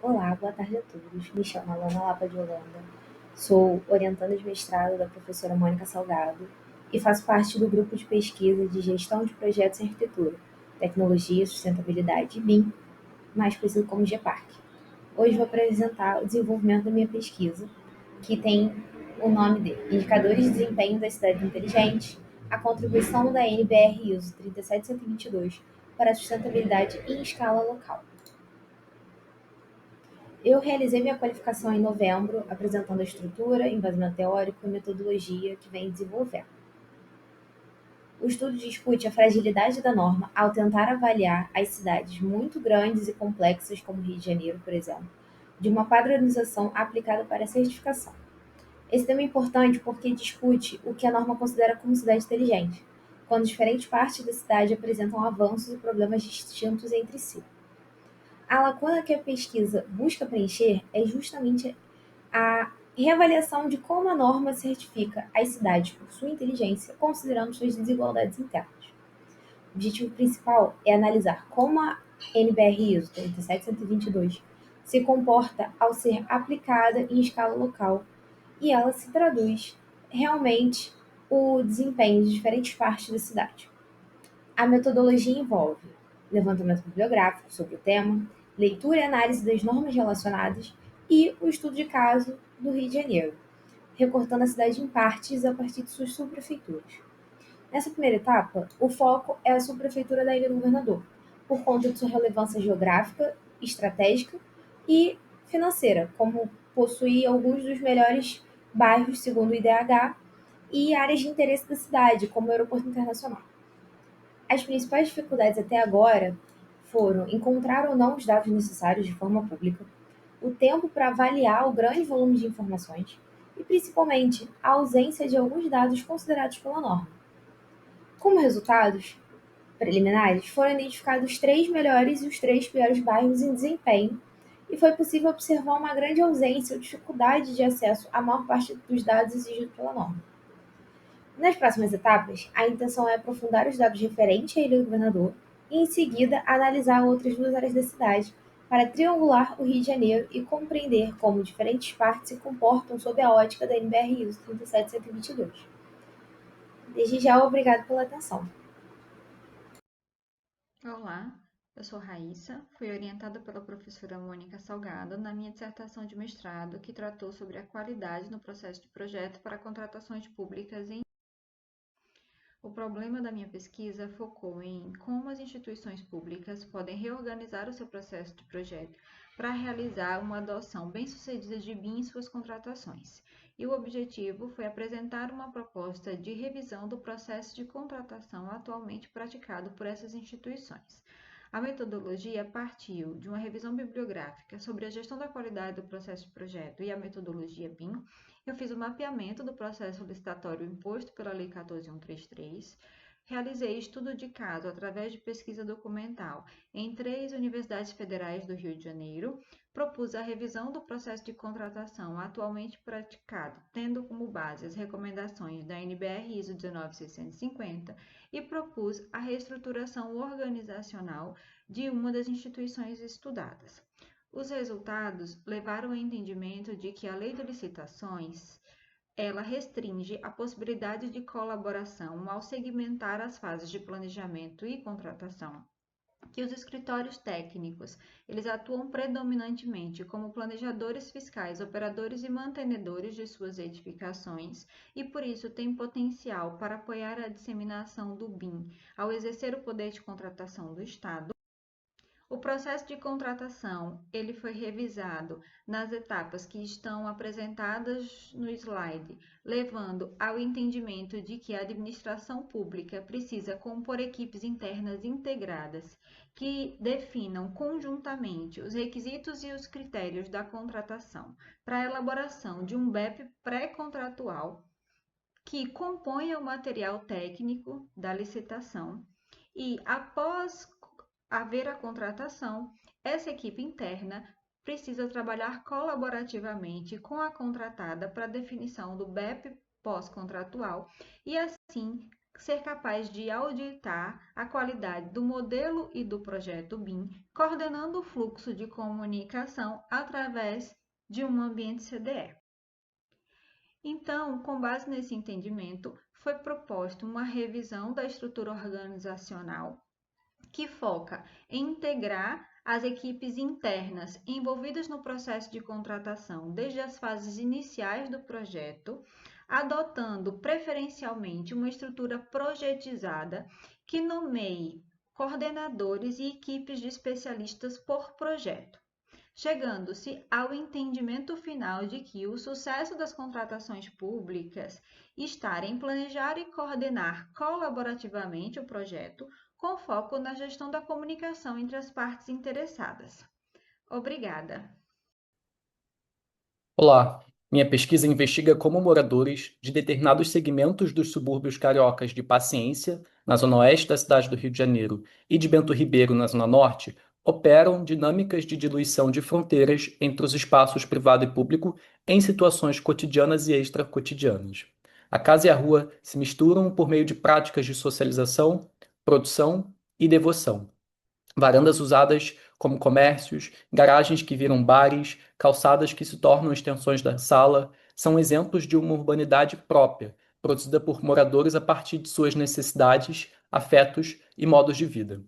Olá, boa tarde a todos. Me chamo Alana Lapa de Holanda, sou orientanda de mestrado da professora Mônica Salgado e faço parte do grupo de pesquisa de gestão de projetos em arquitetura, tecnologia, sustentabilidade e BIM, mais conhecido como GPARC. Hoje vou apresentar o desenvolvimento da minha pesquisa, que tem o nome de Indicadores de Desempenho das Cidades Inteligentes, a contribuição da NBR ISO 37122 para a sustentabilidade em escala local. Eu realizei minha qualificação em novembro, apresentando a estrutura, embasamento teórico e metodologia que vem desenvolvendo. O estudo discute a fragilidade da norma ao tentar avaliar as cidades muito grandes e complexas, como Rio de Janeiro, por exemplo, de uma padronização aplicada para a certificação. Esse tema é importante porque discute o que a norma considera como cidade inteligente, quando diferentes partes da cidade apresentam avanços e problemas distintos entre si. A lacuna que a pesquisa busca preencher é justamente a reavaliação de como a norma certifica as cidades por sua inteligência, considerando suas desigualdades internas. O objetivo principal é analisar como a NBR ISO 37122 se comporta ao ser aplicada em escala local e ela se traduz realmente o desempenho de diferentes partes da cidade. A metodologia envolve levantamento bibliográfico sobre o tema, leitura e análise das normas relacionadas e o estudo de caso do Rio de Janeiro, recortando a cidade em partes a partir de suas subprefeituras. Nessa primeira etapa, o foco é a subprefeitura da Ilha do Governador, por conta de sua relevância geográfica, estratégica e financeira, como possuir alguns dos melhores bairros segundo o IDH e áreas de interesse da cidade, como o aeroporto internacional. As principais dificuldades até agora foram encontrar ou não os dados necessários de forma pública, o tempo para avaliar o grande volume de informações e, principalmente, a ausência de alguns dados considerados pela norma. Como resultados preliminares, foram identificados os 3 melhores e os 3 piores bairros em desempenho, e foi possível observar uma grande ausência ou dificuldade de acesso à maior parte dos dados exigidos pela norma. Nas próximas etapas, a intenção é aprofundar os dados referentes à Ilha do Governador e, em seguida, analisar outras 2 áreas da cidade para triangular o Rio de Janeiro e compreender como diferentes partes se comportam sob a ótica da NBR ISO 37122. Desde já, obrigado pela atenção. Olá, eu sou Raíssa, fui orientada pela professora Mônica Salgado na minha dissertação de mestrado, que tratou sobre a qualidade no processo de projeto para contratações públicas em. O problema da minha pesquisa focou em como as instituições públicas podem reorganizar o seu processo de projeto para realizar uma adoção bem-sucedida de BIM em suas contratações. E o objetivo foi apresentar uma proposta de revisão do processo de contratação atualmente praticado por essas instituições. A metodologia partiu de uma revisão bibliográfica sobre a gestão da qualidade do processo de projeto e a metodologia BIM. Eu fiz o mapeamento do processo licitatório imposto pela Lei 14.133, realizei estudo de caso através de pesquisa documental em 3 universidades federais do Rio de Janeiro, propus a revisão do processo de contratação atualmente praticado, tendo como base as recomendações da NBR ISO 19650 e propus a reestruturação organizacional de uma das instituições estudadas. Os resultados levaram ao entendimento de que a lei de licitações ela restringe a possibilidade de colaboração ao segmentar as fases de planejamento e contratação, que os escritórios técnicos, eles atuam predominantemente como planejadores fiscais, operadores e mantenedores de suas edificações e por isso têm potencial para apoiar a disseminação do BIM ao exercer o poder de contratação do Estado. O processo de contratação ele foi revisado nas etapas que estão apresentadas no slide, levando ao entendimento de que a administração pública precisa compor equipes internas integradas que definam conjuntamente os requisitos e os critérios da contratação para a elaboração de um BEP pré-contratual que componha o material técnico da licitação e, após haver a contratação, essa equipe interna precisa trabalhar colaborativamente com a contratada para a definição do BEP pós-contratual e, assim, ser capaz de auditar a qualidade do modelo e do projeto BIM, coordenando o fluxo de comunicação através de um ambiente CDE. Então, com base nesse entendimento, foi proposta uma revisão da estrutura organizacional que foca em integrar as equipes internas envolvidas no processo de contratação desde as fases iniciais do projeto, adotando preferencialmente uma estrutura projetizada que nomeie coordenadores e equipes de especialistas por projeto, chegando-se ao entendimento final de que o sucesso das contratações públicas está em planejar e coordenar colaborativamente o projeto, com foco na gestão da comunicação entre as partes interessadas. Obrigada. Olá, minha pesquisa investiga como moradores de determinados segmentos dos subúrbios cariocas de Paciência, na zona oeste da cidade do Rio de Janeiro, e de Bento Ribeiro, na zona norte, operam dinâmicas de diluição de fronteiras entre os espaços privado e público em situações cotidianas e extracotidianas. A casa e a rua se misturam por meio de práticas de socialização, produção e devoção. Varandas usadas como comércios, garagens que viram bares, calçadas que se tornam extensões da sala, são exemplos de uma urbanidade própria, produzida por moradores a partir de suas necessidades, afetos e modos de vida.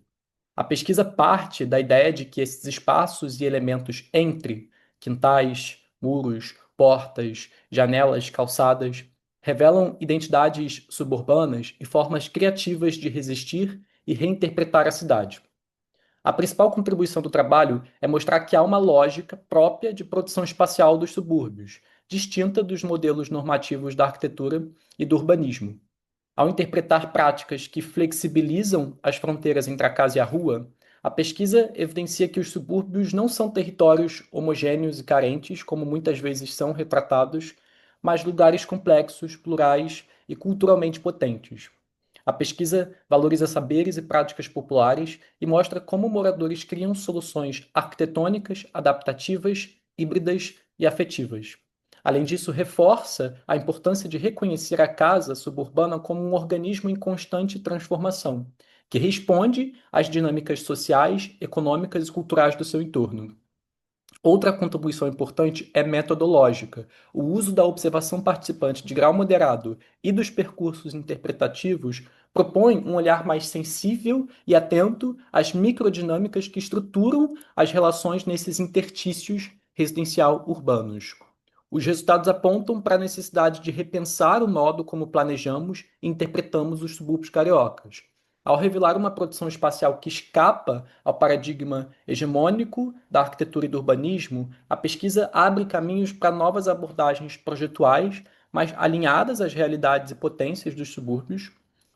A pesquisa parte da ideia de que esses espaços e elementos entre quintais, muros, portas, janelas, calçadas revelam identidades suburbanas e formas criativas de resistir e reinterpretar a cidade. A principal contribuição do trabalho é mostrar que há uma lógica própria de produção espacial dos subúrbios, distinta dos modelos normativos da arquitetura e do urbanismo. Ao interpretar práticas que flexibilizam as fronteiras entre a casa e a rua, a pesquisa evidencia que os subúrbios não são territórios homogêneos e carentes, como muitas vezes são retratados, mas lugares complexos, plurais e culturalmente potentes. A pesquisa valoriza saberes e práticas populares e mostra como moradores criam soluções arquitetônicas, adaptativas, híbridas e afetivas. Além disso, reforça a importância de reconhecer a casa suburbana como um organismo em constante transformação, que responde às dinâmicas sociais, econômicas e culturais do seu entorno. Outra contribuição importante é metodológica. O uso da observação participante de grau moderado e dos percursos interpretativos propõe um olhar mais sensível e atento às microdinâmicas que estruturam as relações nesses interstícios residencial-urbanos. Os resultados apontam para a necessidade de repensar o modo como planejamos e interpretamos os subúrbios cariocas. Ao revelar uma produção espacial que escapa ao paradigma hegemônico da arquitetura e do urbanismo, a pesquisa abre caminhos para novas abordagens projetuais, mais alinhadas às realidades e potências dos subúrbios,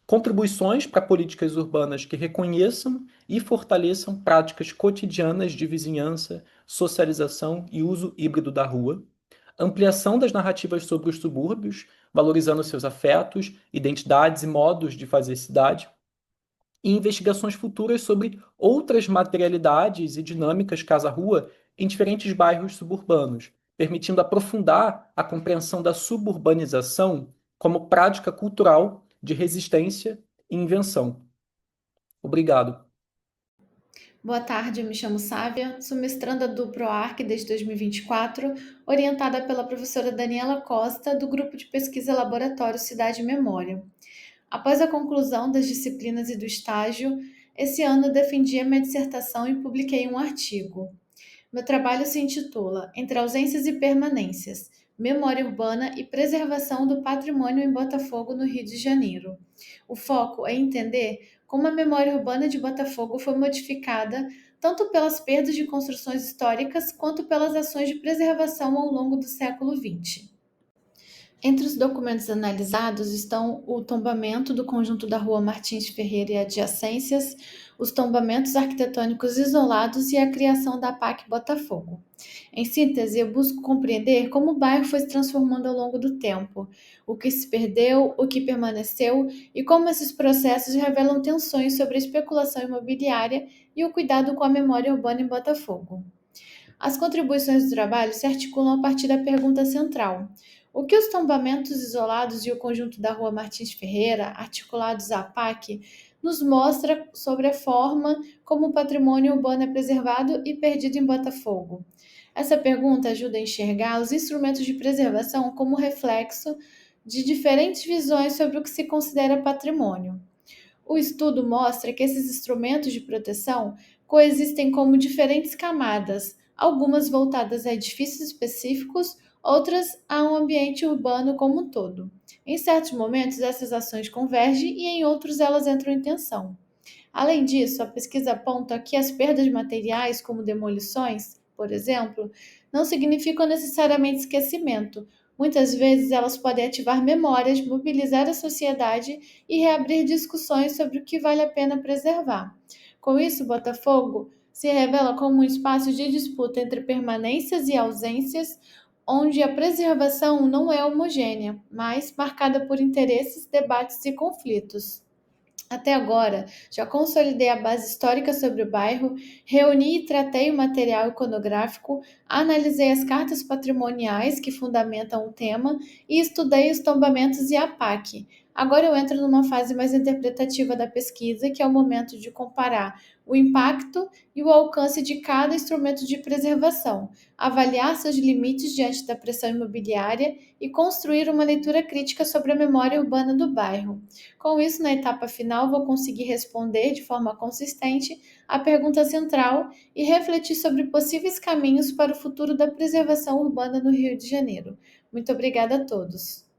contribuições para políticas urbanas que reconheçam e fortaleçam práticas cotidianas de vizinhança, socialização e uso híbrido da rua, ampliação das narrativas sobre os subúrbios, valorizando seus afetos, identidades e modos de fazer cidade, e investigações futuras sobre outras materialidades e dinâmicas casa-rua em diferentes bairros suburbanos, permitindo aprofundar a compreensão da suburbanização como prática cultural de resistência e invenção. Obrigado. Boa tarde, eu me chamo Sávia, sou mestranda do PROARC desde 2024, orientada pela professora Daniela Costa, do Grupo de Pesquisa Laboratório Cidade e Memória. Após a conclusão das disciplinas e do estágio, esse ano defendi a minha dissertação e publiquei um artigo. Meu trabalho se intitula Entre ausências e permanências, Memória Urbana e Preservação do Patrimônio em Botafogo, no Rio de Janeiro. O foco é entender como a memória urbana de Botafogo foi modificada tanto pelas perdas de construções históricas quanto pelas ações de preservação ao longo do século XX. Entre os documentos analisados estão o tombamento do conjunto da Rua Martins Ferreira e adjacências, os tombamentos arquitetônicos isolados e a criação da PAC Botafogo. Em síntese, eu busco compreender como o bairro foi se transformando ao longo do tempo, o que se perdeu, o que permaneceu e como esses processos revelam tensões sobre a especulação imobiliária e o cuidado com a memória urbana em Botafogo. As contribuições do trabalho se articulam a partir da pergunta central: O que os tombamentos isolados e o conjunto da Rua Martins Ferreira, articulados à PAC, nos mostra sobre a forma como o patrimônio urbano é preservado e perdido em Botafogo? Essa pergunta ajuda a enxergar os instrumentos de preservação como reflexo de diferentes visões sobre o que se considera patrimônio. O estudo mostra que esses instrumentos de proteção coexistem como diferentes camadas, algumas voltadas a edifícios específicos, outras a um ambiente urbano como um todo. Em certos momentos, essas ações convergem e em outros elas entram em tensão. Além disso, a pesquisa aponta que as perdas materiais, como demolições, por exemplo, não significam necessariamente esquecimento. Muitas vezes elas podem ativar memórias, mobilizar a sociedade e reabrir discussões sobre o que vale a pena preservar. Com isso, Botafogo se revela como um espaço de disputa entre permanências e ausências, onde a preservação não é homogênea, mas marcada por interesses, debates e conflitos. Até agora, já consolidei a base histórica sobre o bairro, reuni e tratei o material iconográfico, analisei as cartas patrimoniais que fundamentam o tema e estudei os tombamentos e a PAC. Agora eu entro numa fase mais interpretativa da pesquisa, que é o momento de comparar o impacto e o alcance de cada instrumento de preservação, avaliar seus limites diante da pressão imobiliária e construir uma leitura crítica sobre a memória urbana do bairro. Com isso, na etapa final, vou conseguir responder de forma consistente à pergunta central e refletir sobre possíveis caminhos para o futuro da preservação urbana no Rio de Janeiro. Muito obrigada a todos.